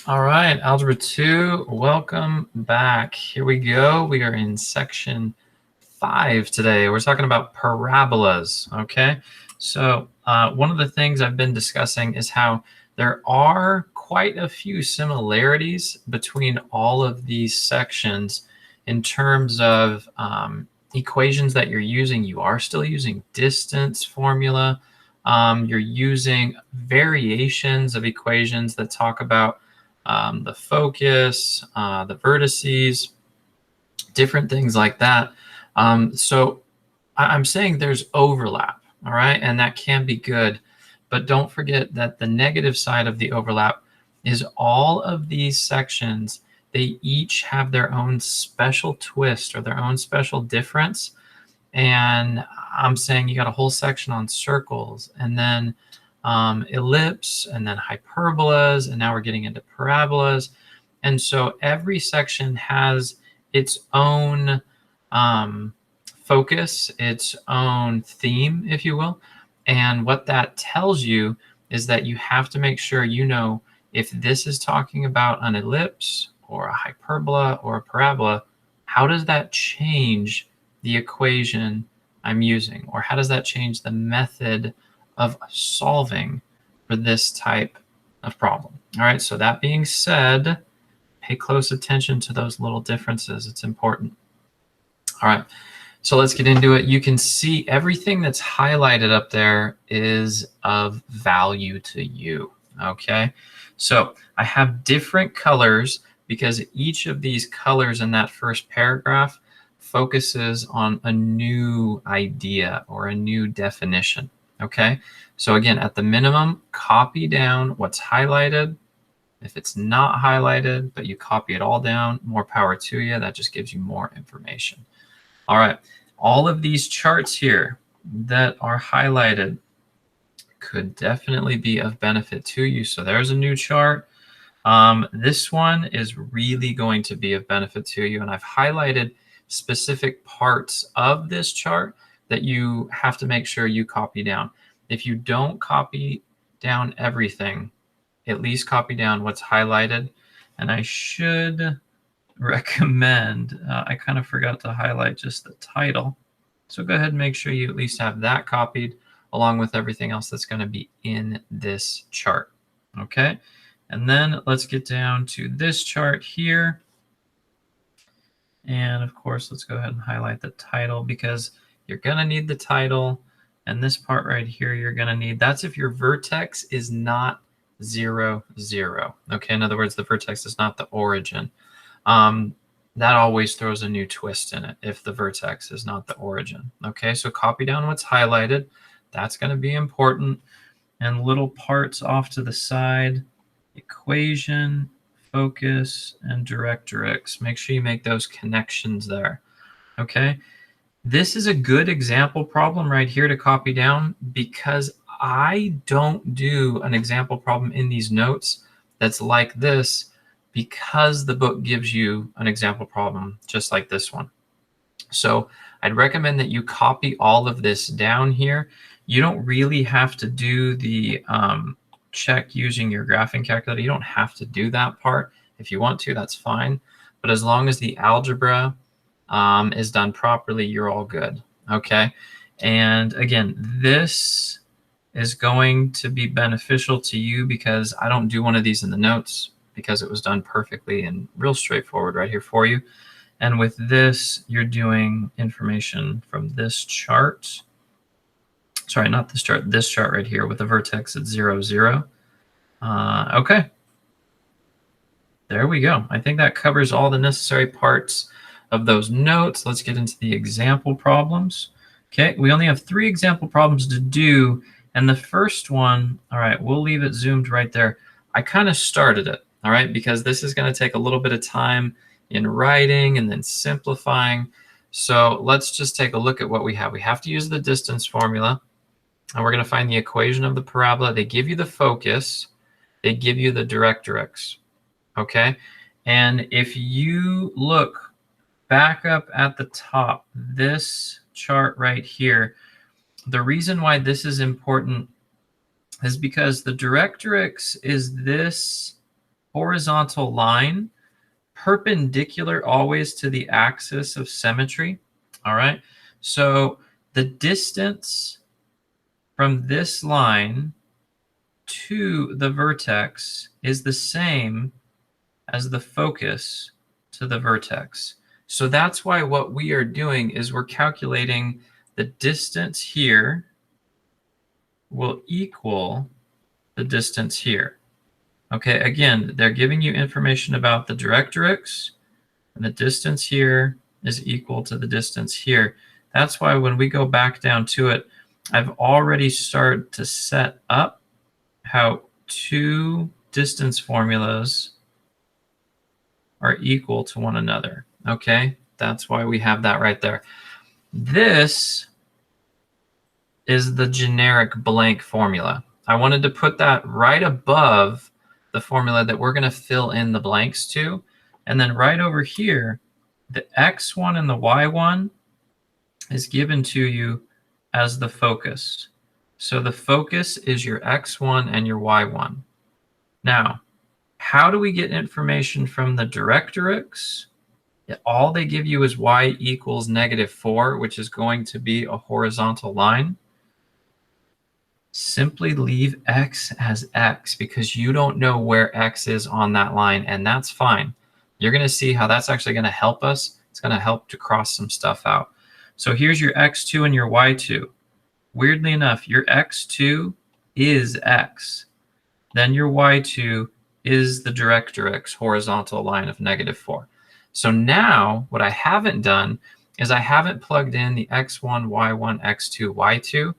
All right, Algebra 2, welcome back. Here we go. We are in section 5 today. We're talking about parabolas, okay? So one of the things I've been discussing is how there are quite a few similarities between all of these sections in terms of equations that you're using. You are still using distance formula. You're using variations of equations that talk about the focus, the vertices, different things like that. So I'm saying there's overlap, all right? And that can be good. But don't forget that the negative side of the overlap is all of these sections, they each have their own special twist or their own special difference. And I'm saying you got a whole section on circles, and then ellipse, and then hyperbolas, and now we're getting into parabolas. And so every section has its own focus, its own theme, if you will. And what that tells you is that you have to make sure you know if this is talking about an ellipse or a hyperbola or a parabola, how does that change the equation I'm using? Or how does that change the method of solving for this type of problem? All right, so that being said, pay close attention to those little differences. It's important. All right, so let's get into it. You can see everything that's highlighted up there is of value to you, okay? So I have different colors because each of these colors in that first paragraph focuses on a new idea or a new definition, okay? So again, at the minimum, copy down what's highlighted. If it's not highlighted, but you copy it all down, more power to you. That just gives you more information. All right, all of these charts here that are highlighted could definitely be of benefit to you. So there's a new chart. This one is really going to be of benefit to you. And I've highlighted specific parts of this chart that you have to make sure you copy down. If you don't copy down everything, at least copy down what's highlighted. And I should recommend, I kind of forgot to highlight just the title. So go ahead and make sure you at least have that copied along with everything else that's going to be in this chart. Okay. And then let's get down to this chart here. And of course, let's go ahead and highlight the title because you're going to need the title. And this part right here, you're going to need, that's if your vertex is not 0, 0. Okay. In other words, the vertex is not the origin. That always throws a new twist in it if the vertex is not the origin. Okay. So copy down what's highlighted. That's going to be important. And little parts off to the side, equation, focus, and directrix. Make sure you make those connections there. Okay. This is a good example problem right here to copy down because I don't do an example problem in these notes that's like this because the book gives you an example problem just like this one. So I'd recommend that you copy all of this down here. You don't really have to do the check using your graphing calculator. You don't have to do that part. If you want to, that's fine. But as long as the algebra is done properly, you're all good. Okay. And again, this is going to be beneficial to you because I don't do one of these in the notes because it was done perfectly and real straightforward right here for you. And with this, you're doing information from this chart. Sorry, not this chart, this chart right here with the vertex at 0, 0. Okay. There we go. I think that covers all the necessary parts of those notes. Let's get into the example problems. Okay, we only have 3 example problems to do. And the first one, all right, we'll leave it zoomed right there. I kind of started it, all right, because this is going to take a little bit of time in writing and then simplifying. So let's just take a look at what we have. We have to use the distance formula, and we're going to find the equation of the parabola. They give you the focus. They give you the directrix, okay? And if you look back up at the top, this chart right here, the reason why this is important is because the directrix is this horizontal line, perpendicular always to the axis of symmetry. All right. So the distance from this line to the vertex is the same as the focus to the vertex. So that's why what we are doing is we're calculating the distance here will equal the distance here. Okay, again, they're giving you information about the directrix, and the distance here is equal to the distance here. That's why when we go back down to it, I've already started to set up how two distance formulas are equal to one another. Okay, that's why we have that right there. This is the generic blank formula. I wanted to put that right above the formula that we're going to fill in the blanks to. And then right over here, the x1 and the y1 is given to you as the focus. So the focus is your x1 and your y1. Now, how do we get information from the directrix? All they give you is y equals -4, which is going to be a horizontal line. Simply leave x as x because you don't know where x is on that line, and that's fine. You're going to see how that's actually going to help us. It's going to help to cross some stuff out. So here's your x2 and your y2. Weirdly enough, your x2 is x. Then your y2 is the directrix horizontal line of -4. So now what I haven't done is I haven't plugged in the x1, y1, x2, y2.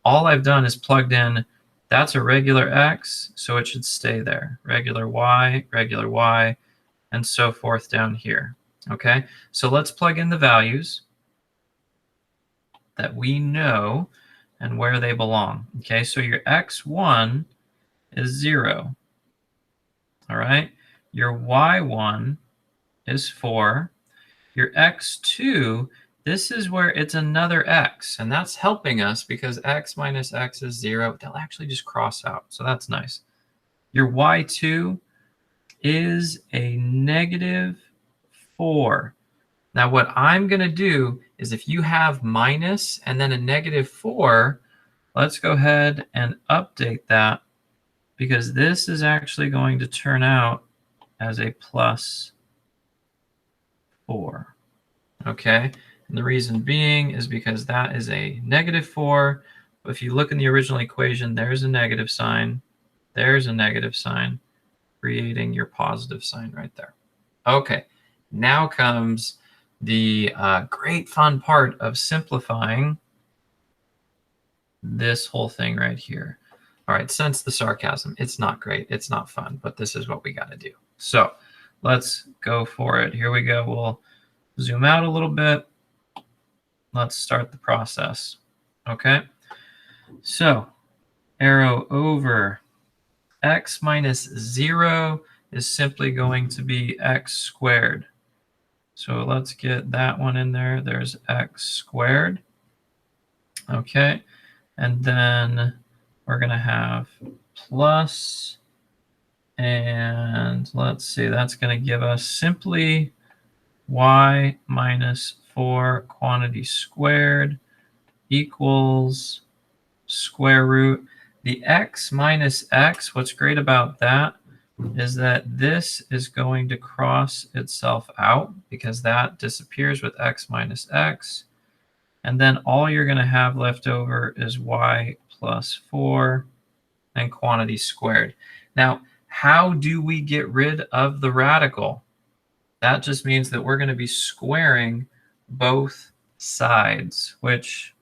All I've done is plugged in, that's a regular x, so it should stay there. Regular y, and so forth down here. Okay, so let's plug in the values that we know and where they belong. Okay, so your x1 is 0. All right, your y1 is 4. Your x2, this is where it's another x, and that's helping us because x minus x is 0. They'll actually just cross out, so that's nice. Your y2 is a -4. Now what I'm going to do is if you have minus and then a -4, let's go ahead and update that because this is actually going to turn out as a +4. Okay, and the reason being is because that is a -4. But if you look in the original equation, there's a negative sign. There's a negative sign, creating your positive sign right there. Okay, now comes the great fun part of simplifying this whole thing right here. All right, sense the sarcasm. It's not great. It's not fun, but this is what we got to do. So let's go for it. Here we go. We'll zoom out a little bit. Let's start the process. Okay, so arrow over x minus 0 is simply going to be x squared. So let's get that one in there. There's x squared. Okay, and then we're going to have plus, and let's see, that's going to give us simply y minus 4 quantity squared equals square root. The x minus x, what's great about that is that this is going to cross itself out because that disappears with x minus x. And then all you're going to have left over is y plus 4 and quantity squared. Now, how do we get rid of the radical? That just means that we're going to be squaring both sides, which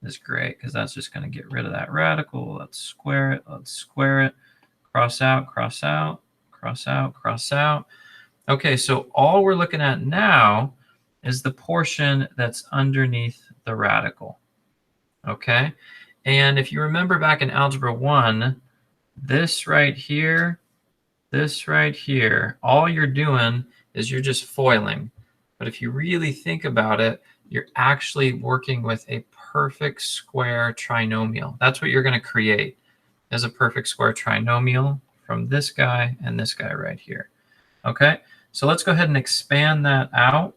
is great because that's just going to get rid of that radical. Let's square it. Let's square it. Cross out, cross out, cross out, cross out. Okay, so all we're looking at now is the portion that's underneath the radical. Okay, and if you remember back in Algebra 1, this right here, all you're doing is you're just foiling. But if you really think about it, you're actually working with a perfect square trinomial. That's what you're going to create, is a perfect square trinomial from this guy and this guy right here. Okay, so let's go ahead and expand that out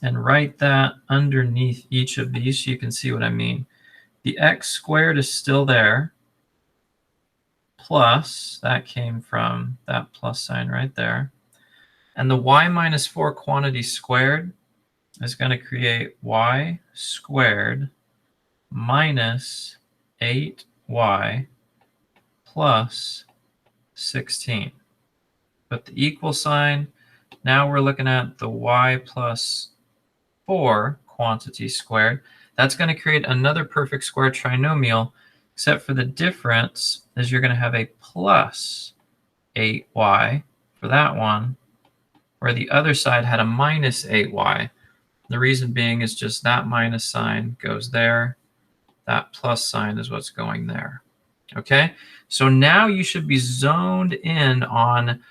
and write that underneath each of these so you can see what I mean. The x squared is still there, plus, that came from that plus sign right there. And the y minus 4 quantity squared is going to create y squared minus 8y plus 16. Put the equal sign. Now we're looking at the y plus 4 quantity squared. That's going to create another perfect square trinomial, except for the difference is you're going to have a plus 8y for that one, where the other side had a minus 8y. The reason being is just that minus sign goes there. That plus sign is what's going there. Okay, so now you should be zoned in on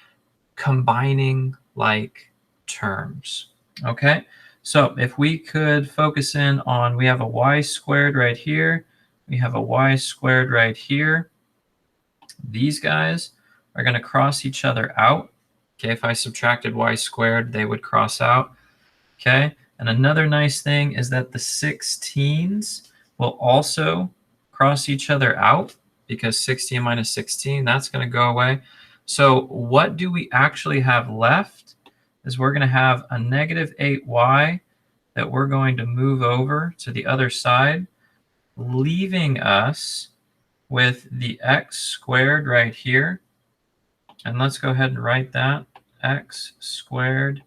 combining like terms. Okay, so if we could focus in on, we have a y squared right here. We have a y squared right here. These guys are going to cross each other out. Okay, if I subtracted y squared, they would cross out. Okay, and another nice thing is that the 16s will also cross each other out, because 16 minus 16, that's going to go away. So what do we actually have left is we're going to have a negative 8y that we're going to move over to the other side, leaving us with the x squared right here. And let's go ahead and write that. X squared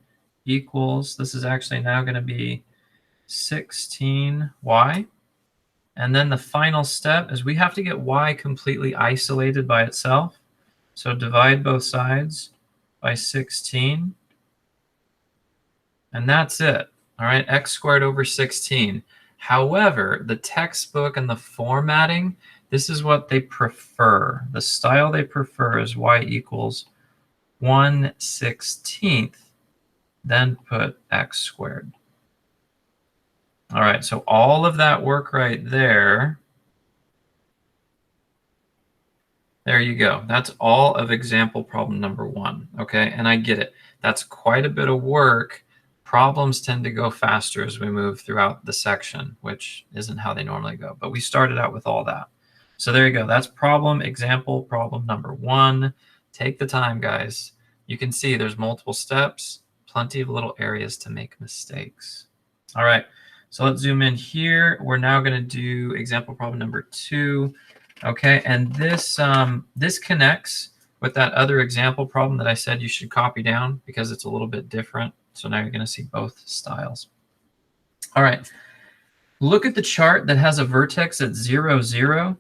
equals, this is actually now going to be 16y. And then the final step is we have to get y completely isolated by itself. So divide both sides by 16. And that's it. All right, x squared over 16. However, the textbook and the formatting, this is what they prefer. The style they prefer is y equals 1/16, then put x squared. All right, so all of that work right there, there you go. That's all of example problem number 1, okay? And I get it. That's quite a bit of work. Problems tend to go faster as we move throughout the section, which isn't how they normally go. But we started out with all that. So there you go. That's example problem number 1. Take the time, guys. You can see there's multiple steps, plenty of little areas to make mistakes. All right. So let's zoom in here. We're now going to do example problem number 2. Okay, and this this connects with that other example problem that I said you should copy down because it's a little bit different. So now you're going to see both styles. All right, look at the chart that has a vertex at 0, 0,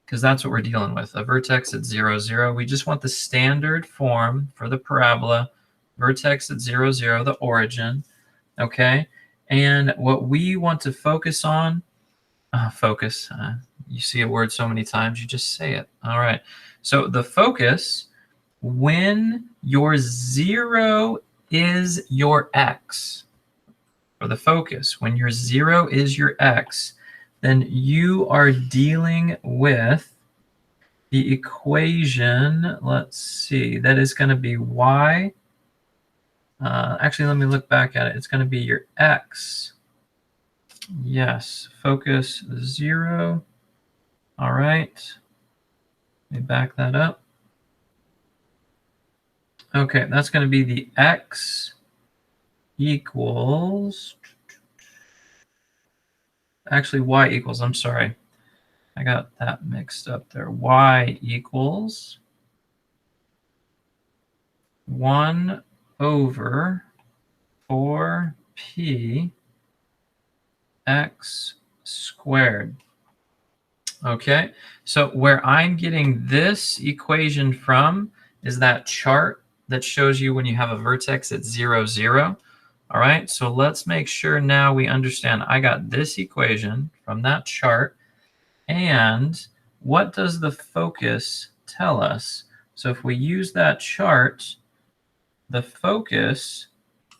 because that's what we're dealing with, a vertex at 0, 0. We just want the standard form for the parabola, vertex at 0, 0, the origin, okay? And what we want to focus on, you see a word so many times, you just say it. All right. So the focus, when your 0 is your x, or the focus, when your 0 is your x, then you are dealing with the equation, let's see, that is going to be y. Actually, let me look back at it. It's going to be your x. Yes, focus 0. All right. Let me back that up. Okay, that's going to be the x equals, actually y equals, I'm sorry. I got that mixed up there. Y equals 1 over 4p x squared. Okay, so where I'm getting this equation from is that chart that shows you when you have a vertex at 0, 0. All right, so let's make sure now we understand. I got this equation from that chart. And what does the focus tell us? So if we use that chart, the focus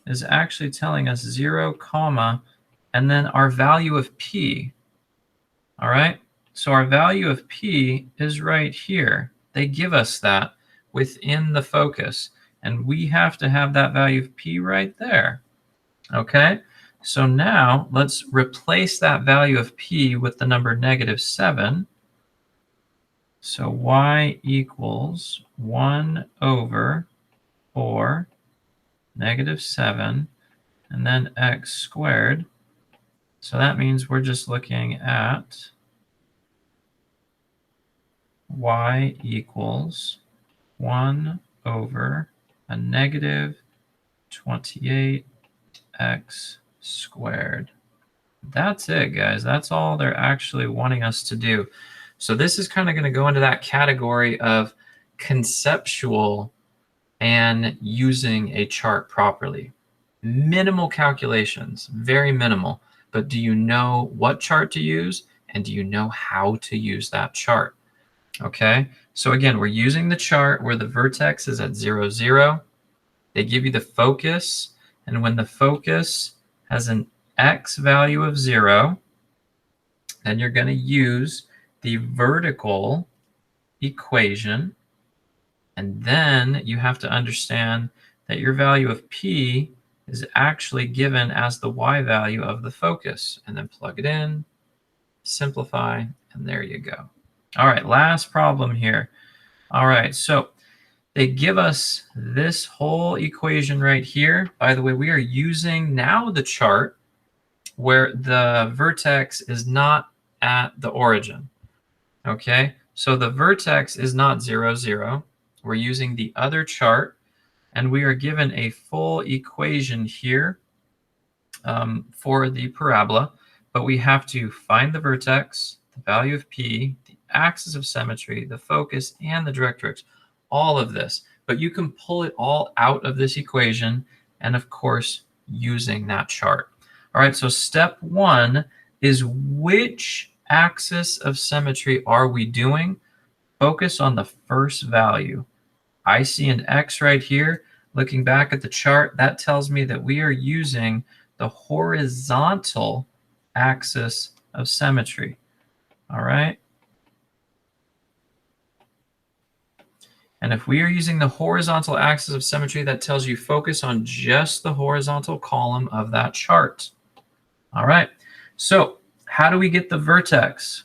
is actually telling us 0, comma, and then our value of p. All right, so our value of p is right here. They give us that within the focus, and we have to have that value of p right there. Okay, so now let's replace that value of p with the number -7. So y equals 1 over 4 -7 and then x squared. So that means we're just looking at y equals 1 over a -28x squared. That's it, guys. That's all they're actually wanting us to do. So this is kind of going to go into that category of conceptual and using a chart properly. Minimal calculations, very minimal. But do you know what chart to use? And do you know how to use that chart? Okay, so again, we're using the chart where the vertex is at 0, 0. They give you the focus, and when the focus has an x value of 0, then you're going to use the vertical equation, and then you have to understand that your value of p is actually given as the y value of the focus, and then plug it in, simplify, and there you go. All right, last problem here. All right, so they give us this whole equation right here. By the way, we are using now the chart where the vertex is not at the origin. Okay, so the vertex is not 0, 0. We're using the other chart, and we are given a full equation here for the parabola, but we have to find the vertex, the value of p, the axis of symmetry, the focus, and the directrix, all of this. But you can pull it all out of this equation, and of course, using that chart. All right, so step 1 is which axis of symmetry are we doing? Focus on the first value. I see an X right here. Looking back at the chart, that tells me that we are using the horizontal axis of symmetry. All right. And if we are using the horizontal axis of symmetry, that tells you focus on just the horizontal column of that chart. All right. So how do we get the vertex?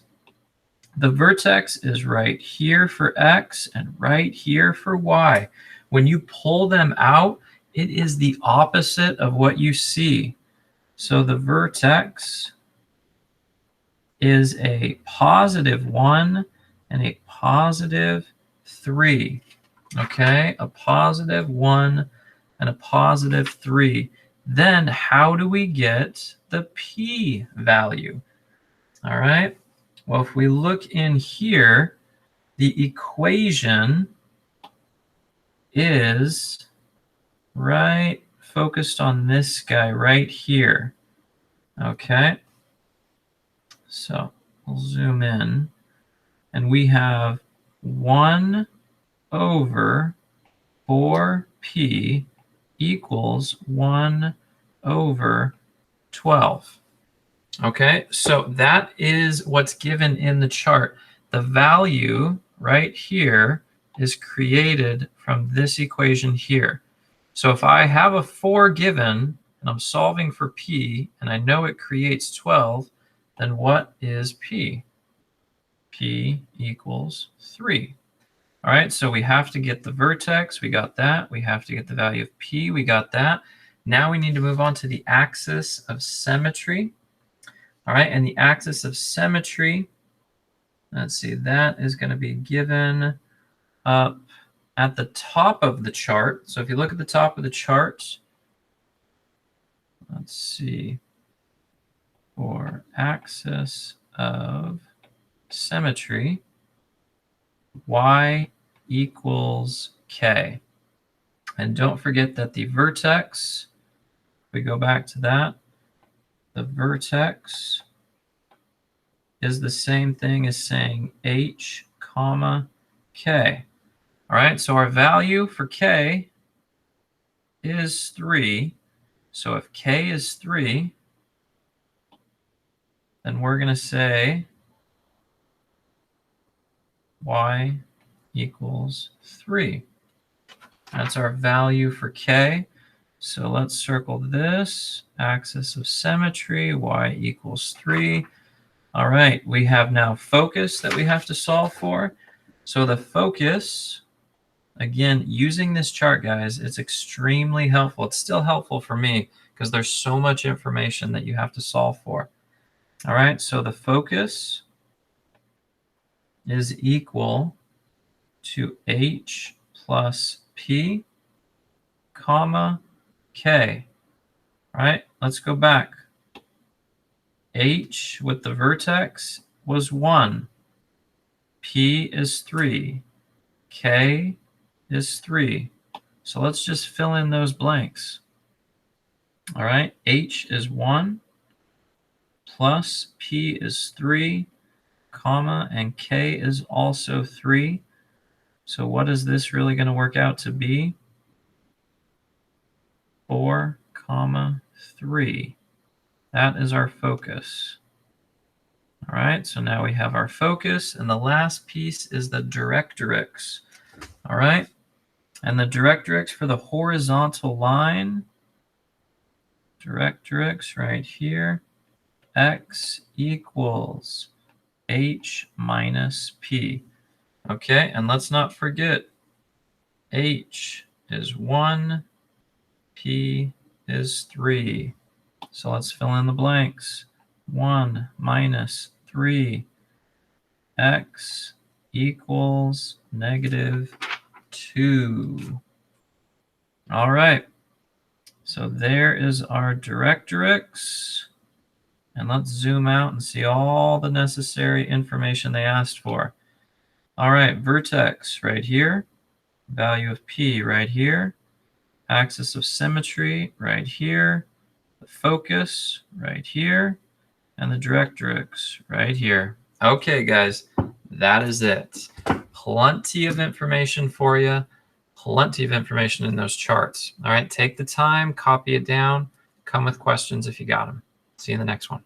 The vertex is right here for X and right here for Y. When you pull them out, it is the opposite of what you see. So the vertex is a +1 and a +3. Okay, a +1 and a +3. Then how do we get the P value? All right. Well, if we look in here, the equation is right focused on this guy right here. Okay. So we'll zoom in, and we have 1 over 4p equals 1 over 12. Okay, so that is what's given in the chart. The value right here is created from this equation here. So if I have a 4 given and I'm solving for p and I know it creates 12, then what is p? P equals 3. All right, so we have to get the vertex. We got that. We have to get the value of p. We got that. Now we need to move on to the axis of symmetry. All right, and the axis of symmetry, let's see, that is going to be given up at the top of the chart. So if you look at the top of the chart, let's see, for axis of symmetry, y equals k. And don't forget that the vertex, if we go back to that, the vertex is the same thing as saying h comma k. All right, so our value for k is 3. So if k is 3, then we're going to say y equals 3. That's our value for K. So let's circle this, axis of symmetry, y equals 3. All right, we have now focus that we have to solve for. So the focus, again, using this chart, guys, it's extremely helpful. It's still helpful for me because there's so much information that you have to solve for. All right, so the focus is equal to h plus p, comma, k. All right, let's go back. H with the vertex was 1. P is 3. K is 3. So let's just fill in those blanks. All right, H is 1, plus P is 3, comma, and K is also 3. So what is this really going to work out to be? 4, comma, 3. That is our focus. All right, so now we have our focus, and the last piece is the directrix. All right, and the directrix for the horizontal line, directrix right here, x equals h minus p. Okay, and let's not forget, h is 1, p is 3. So let's fill in the blanks. 1 minus 3, x equals negative 2. All right, so there is our directrix. And let's zoom out and see all the necessary information they asked for. All right, vertex right here, value of p right here, axis of symmetry right here, the focus right here, and the directrix right here. Okay, guys, that is it. Plenty of information for you. Plenty of information in those charts. All right, take the time, copy it down, come with questions if you got them. See you in the next one.